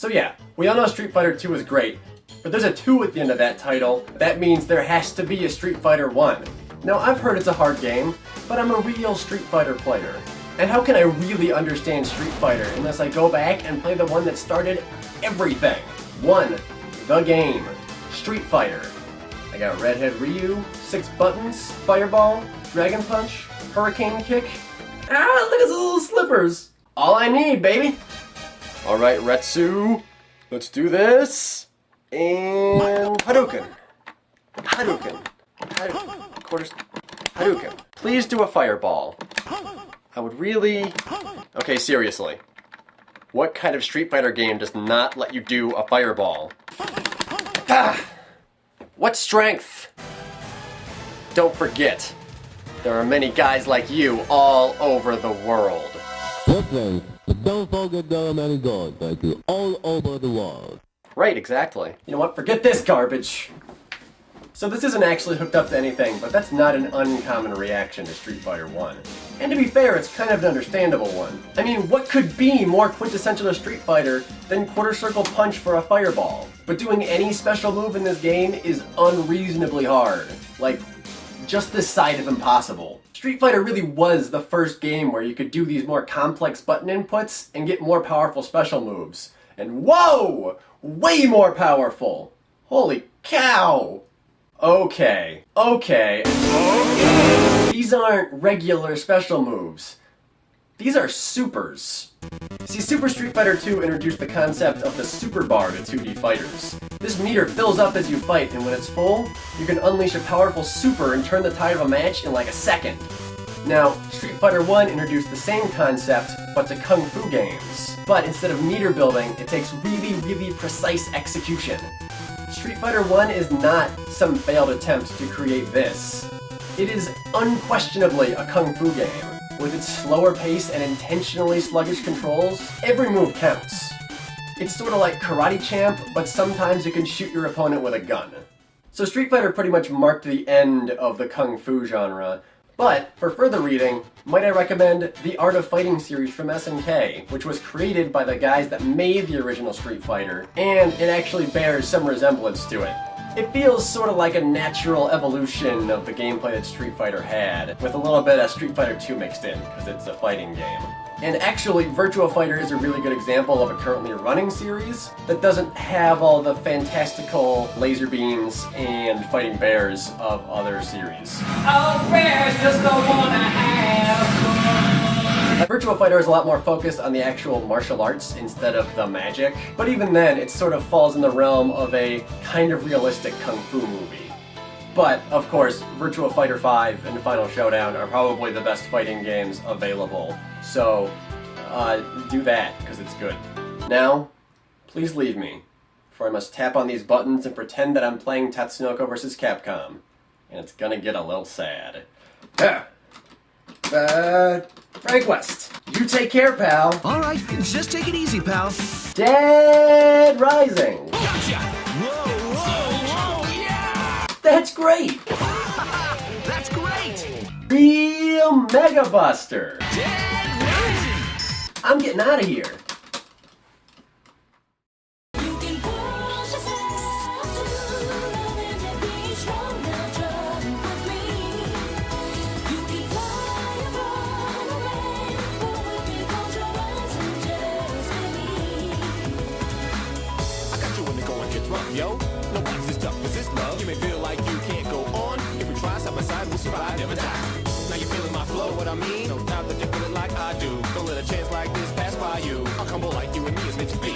So yeah, we all know Street Fighter 2 is great, but there's a 2 at the end of that title. That means there has to be a Street Fighter 1. Now I've heard it's a hard game, but I'm a real Street Fighter player. And how can I really understand Street Fighter unless I go back and play the one that started everything? 1. The game. Street Fighter. I got Redhead Ryu, 6 buttons, Fireball, Dragon Punch, Hurricane Kick. Ah, look at those little slippers! All I need, baby! Alright, Retsu, let's do this. And Hadouken. Hadouken. Hadouken. Quarters. Hadouken. Please do a Fireball. I would really... Okay, seriously. What kind of Street Fighter game does not let you do a Fireball? Ah! What strength? Don't forget, there are many guys like you all over the world. Listen, but don't forget there are many guys like you all over the world. Right, exactly. You know what? Forget this garbage. So this isn't actually hooked up to anything, but that's not an uncommon reaction to Street Fighter 1. And to be fair, it's kind of an understandable one. I mean, what could be more quintessential to Street Fighter than quarter circle punch for a fireball? But doing any special move in this game is unreasonably hard. Like, just this side of impossible. Street Fighter really was the first game where you could do these more complex button inputs and get more powerful special moves. And whoa! Way more powerful! Holy cow! Okay. These aren't regular special moves. These are supers. See, Super Street Fighter 2 introduced the concept of the super bar to 2D fighters. This meter fills up as you fight, and when it's full, you can unleash a powerful super and turn the tide of a match in like a second. Now, Street Fighter 1 introduced the same concept, but to Kung Fu games. But instead of meter building, it takes really precise execution. Street Fighter 1 is not some failed attempt to create this. It is unquestionably a Kung Fu game. With its slower pace and intentionally sluggish controls, every move counts. It's sort of like Karate Champ, but sometimes you can shoot your opponent with a gun. So Street Fighter pretty much marked the end of the Kung Fu genre. But, for further reading, might I recommend the Art of Fighting series from SNK, which was created by the guys that made the original Street Fighter, and it actually bears some resemblance to it. It feels sort of like a natural evolution of the gameplay that Street Fighter had, with a little bit of Street Fighter 2 mixed in, because it's a fighting game. And actually, Virtua Fighter is a really good example of a currently running series that doesn't have all the fantastical laser beams and fighting bears of other series. Oh, bears just don't wanna have fun. Virtua Fighter is a lot more focused on the actual martial arts instead of the magic, but even then, it sort of falls in the realm of a kind of realistic Kung Fu movie. But, of course, Virtua Fighter 5 and Final Showdown are probably the best fighting games available. So, do that, because it's good. Now, please leave me, for I must tap on these buttons and pretend that I'm playing Tatsunoko vs. Capcom. And it's gonna get a little sad. Frank West, you take care, pal. Alright, just take it easy, pal. Dead Rising. Gotcha! Whoa, yeah! That's great! That's great! Real Mega Buster. Dead Rising! I'm getting out of here. Yo, nobody's as tough as this love. You may feel like you can't go on. If we try side by side, we'll survive, never die. Now you feeling my flow, what I mean? No doubt that you feel it like I do. Don't let a chance like this pass by you. I'll crumble like you and me is meant to be.